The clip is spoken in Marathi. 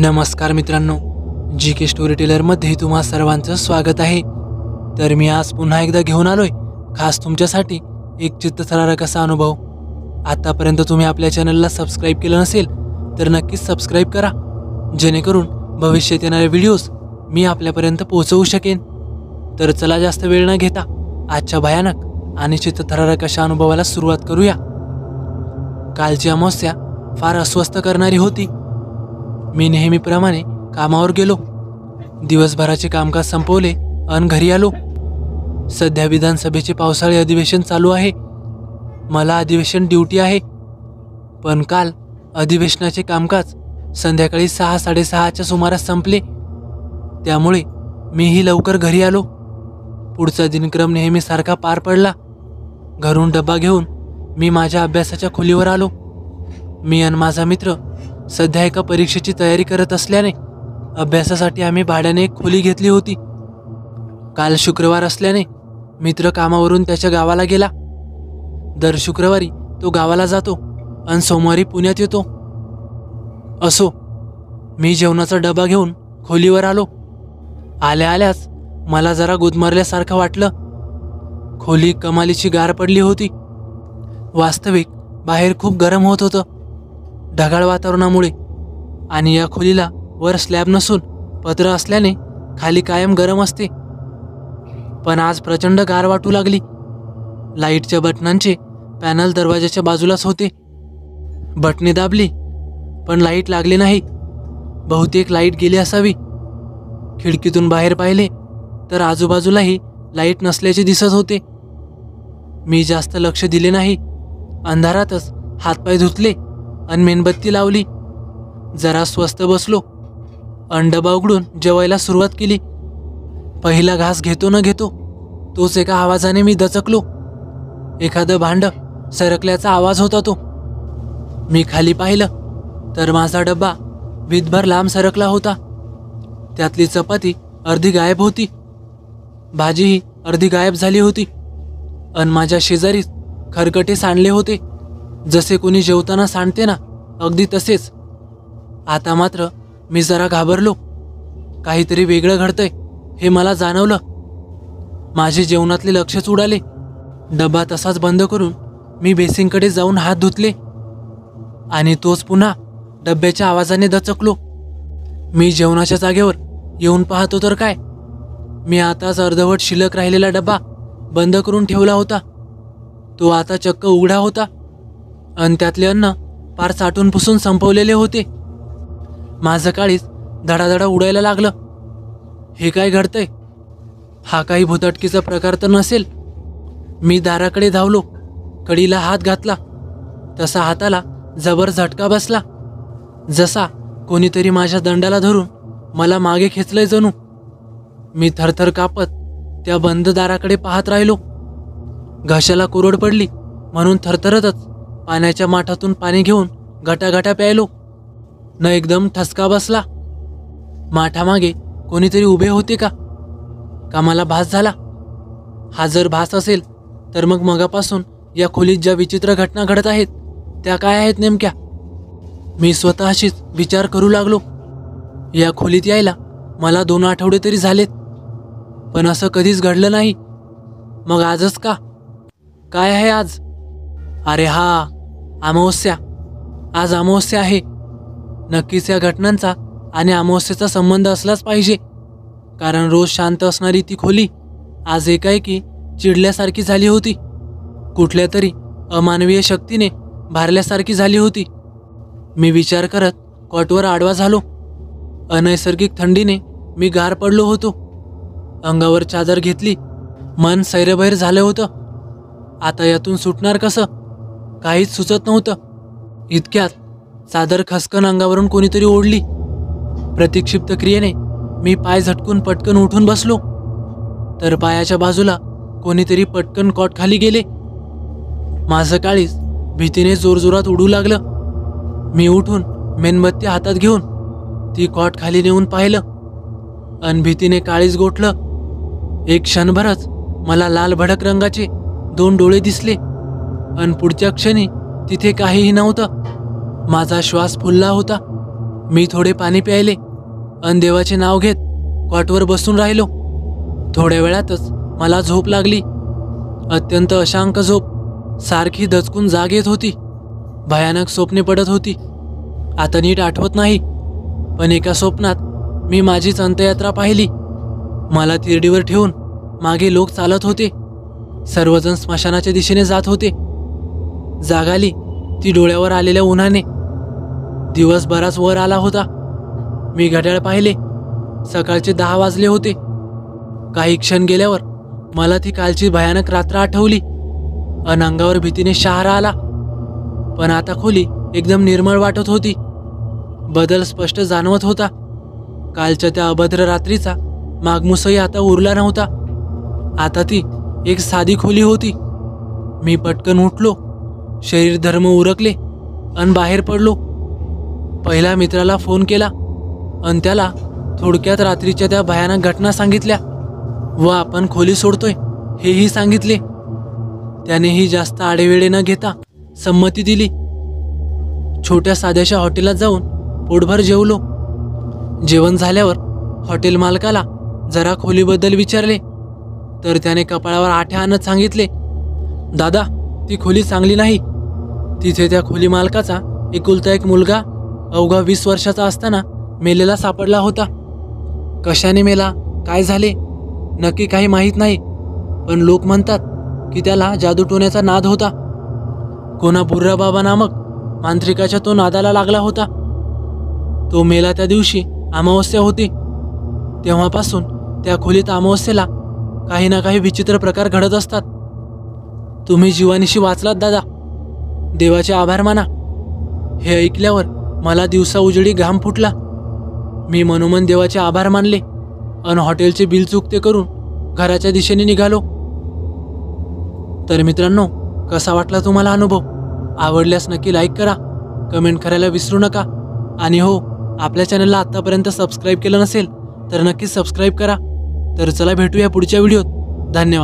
नमस्कार मित्रांनो, जी.के. स्टोरी टेलरमध्ये तुम्हा सर्वांचं स्वागत आहे. तर मी आज पुन्हा एकदा घेऊन आलोय खास तुमच्यासाठी एक चित्तथरारक असा अनुभव. आतापर्यंत तुम्ही आपल्या चॅनलला सबस्क्राईब केलं नसेल तर नक्कीच सबस्क्राईब करा, जेणेकरून भविष्यात येणारे व्हिडिओज मी आपल्यापर्यंत पोहोचवू शकेन. तर चला जास्त वेळ न घेता आजच्या भयानक आणि चित्तथरारक अशा अनुभवाला सुरुवात करूया. कालची अमावस्या फार अस्वस्थ करणारी होती. मी नेहमीप्रमाणे कामावर गेलो. दिवसभराचे कामकाज संपवले अन घरी आलो. सध्या विधानसभेचे पावसाळी अधिवेशन चालू आहे. मला अधिवेशन ड्युटी आहे. पण काल अधिवेशनाचे कामकाज संध्याकाळी 6-6:30च्या सुमारास संपले. त्यामुळे मीही लवकर घरी आलो. पुढचा दिनक्रम नेहमीसारखा पार पडला. घरून डबा घेऊन मी माझ्या अभ्यासाच्या खोलीवर आलो. मी आणि माझा मित्र सध्या एका परीक्षेची तयारी करत असल्याने अभ्यासासाठी आम्ही भाड्याने एक खोली घेतली होती. काल शुक्रवार असल्याने मित्र कामावरून त्याच्या गावाला गेला. दर शुक्रवारी तो गावाला जातो आणि सोमवारी पुण्यात येतो. असो, मी जेवणाचा डबा घेऊन खोलीवर आलो. आल्या आल्याच मला जरा गुदमरल्यासारखं वाटलं. खोली कमालीची गार पडली होती. वास्तविक बाहेर खूप गरम होत होतं ढगाळ वातावरणामुळे, आणि या खोलीला वर स्लॅब नसून पत्र असल्याने खाली कायम गरम असते. पण आज प्रचंड गार वाटू लागली. लाईटच्या बटनांचे पॅनल दरवाजाच्या बाजूलाच होते. बटणे दाबली पण लाईट लागली नाही. बहुतेक लाईट गेली असावी. खिडकीतून बाहेर पाहिले तर आजूबाजूलाही लाईट नसल्याचे दिसत होते. मी जास्त लक्ष दिले नाही. अंधारातच हातपाय धुतले आणि मेणबत्ती लावली. जरा स्वस्त बसलो. डबा उघडून जेवायला सुरुवात केली. पहिला घास घेतो न घेतो तोच एका आवाजाने मी दचकलो. एखादं भांड सरकल्याचा आवाज होता तो. मी खाली पाहिलं तर माझा डब्बा वीतभर लांब सरकला होता. त्यातली चपाती अर्धी गायब होती. भाजीही अर्धी गायब झाली होती. अन माझ्या शेजारीच खरकटे सांडले होते, जसे कोणी जेवताना सांडते ना, अगदी तसेच. आता मात्र मी जरा घाबरलो. काहीतरी वेगळं घडतंय हे मला जाणवलं. माझे जेवणातले लक्षच उडाले. डबा तसाच बंद करून मी बेसिनकडे जाऊन हात धुतले आणि तोच पुन्हा डब्याच्या आवाजाने दचकलो. मी जेवणाच्या जागेवर येऊन पाहतो तर काय, मी आताच अर्धवट शिल्लक राहिलेला डबा बंद करून ठेवला होता. तो आता चक्क उघडा होता आणि त्यातले अन्न पार चाटून पुसून संपवलेले होते. माझं काळीच धडाधडा उडायला लागलं. हे काय घडतंय? हा काही भुताटकीचा प्रकार तर नसेल? मी दाराकडे धावलो. कडीला हात घातला तसा हाताला जबर झटका बसला, जसा कोणीतरी माझ्या दंडाला धरून मला मागे खेचलंय जणू. मी थरथर कापत त्या बंद दाराकडे पाहत राहिलो. घशाला कोरड पडली म्हणून थरथरतच पाण्याच्या माठातून पाणी घेऊन गटागटा प्यायलो. न एकदम ठसका बसला. माठामागे कोणीतरी उभे होते का मला भास झाला. हा जर भास असेल तर मग मगापासून या खोलीत ज्या विचित्र घटना घडत आहेत त्या काय आहेत नेमक्या? मी स्वतःशीच विचार करू लागलो. या खोलीत यायला मला 2 आठवडे तरी झालेत, पण असं कधीच घडलं नाही. मग आजच का? काय आहे आज? अरे हा, अमावस्या. आज अमावस्या आहे. नक्कीच या घटनांचा आणि अमावस्येचा संबंध असलाच पाहिजे, कारण रोज शांत असणारी ती खोली आज एकाएकी चिडल्यासारखी झाली होती. कुठल्या तरी अमानवीय शक्तीने भारल्यासारखी झाली होती. मी विचार करत कॉटवर आडवा झालो. अनैसर्गिक थंडीने मी गार पडलो होतो. अंगावर चादर घेतली. मन सैरभैर झालं होतं. आता यातून सुटणार कसं काहीच सुचत नव्हतं. इतक्यात चादर खसकन अंगावरून कोणीतरी ओढली. प्रतिक्षिप्त क्रियेने मी पाय झटकून पटकन उठून बसलो तर पायाच्या बाजूला कोणीतरी पटकन कॉट खाली गेले. माझं काळीज भीतीने जोरजोरात उडू लागलं. मी उठून मेणबत्ती हातात घेऊन ती कॉट खाली नेऊन पाहिलं अन भीतीने काळीज गोठलं. एक क्षणभरच मला लाल भडक रंगाचे 2 डोळे दिसले अन पुढच्या क्षणी तिथे काहीही नव्हतं. माझा श्वास फुलला होता. मी थोडे पाणी प्यायले अन देवाचे नाव घेत कॉटवर बसून राहिलो. थोड्या वेळातच मला झोप लागली. अत्यंत अशांत झोप. सारखी दचकून जाग येत होती. भयानक स्वप्ने पडत होती. आता नीट आठवत नाही, पण एका स्वप्नात मी माझीच अंत्ययात्रा पाहिली. मला तिरडीवर ठेवून मागे लोक चालत होते. सर्वजण स्मशानाच्या दिशेने जात होते. जाग आली ती डोळ्यावर आलेल्या उन्हाने. दिवस बराच वर आला होता. मी घड्याळ पाहिले. सकाळचे 10 वाजले होते. काही क्षण गेल्यावर मला ती कालची भयानक रात्र आठवली. अंगावर भीतीने शहारा आला. पण आता खोली एकदम निर्मळ वाटत होती. बदल स्पष्ट जाणवत होता. कालच्या त्या अभद्र रात्रीचा मागमूसही आता उरला नव्हता. आता ती एक साधी खोली होती. मी पटकन उठलो. शरीर धर्म उरकले अन बाहेर पडलो. पहिल्या मित्राला फोन केला अन त्याला थोडक्यात रात्रीच्या त्या भयानक घटना सांगितल्या व आपण खोली सोडतोय हेही सांगितले. त्यानेही जास्त आडेवेळे न घेता संमती दिली. छोट्या साध्याशा हॉटेलात जाऊन पोटभर जेवलो. जेवण झाल्यावर हॉटेल मालकाला जरा खोलीबद्दल विचारले तर त्याने कपाळावर आठ्या आणत सांगितले, दादा ती खोली चांगली नाही. तिथे त्या खोली मालकाचा एकुलता एक मुलगा अवघा 20 वर्षाचा असताना मेलेला सापडला होता. कशाने मेला, काय झाले नक्की काही माहीत नाही, पण लोक म्हणतात की त्याला जादूटोण्याचा नाद होता. कोणा बुर्रा बाबा नामक मांत्रिकाच्या तो नादाला लागला होता. तो मेला त्या दिवशी अमावस्या होती. तेव्हापासून त्या खोलीत अमावस्येला काही ना काही विचित्र प्रकार घडत असतात. तुम्ही जीवानीशी वाचलात दादा, देवाचे आभार माना. हे ऐकल्यावर मला दिवसा उजेडी घाम फुटला. मी मनोमन देवाचे आभार मानले अन हॉटेलचे बिल चुकते करून घराच्या दिशेने निघालो. तर मित्रांनो, कसा वाटला तुम्हाला अनुभव? आवडल्यास नक्की लाईक करा, कमेंट करायला विसरू नका. आणि हो, आपल्या चॅनलला आत्तापर्यंत सबस्क्राईब केलं नसेल तर नक्की सबस्क्राईब करा. तर चला भेटूया पुढच्या व्हिडिओत. धन्यवाद.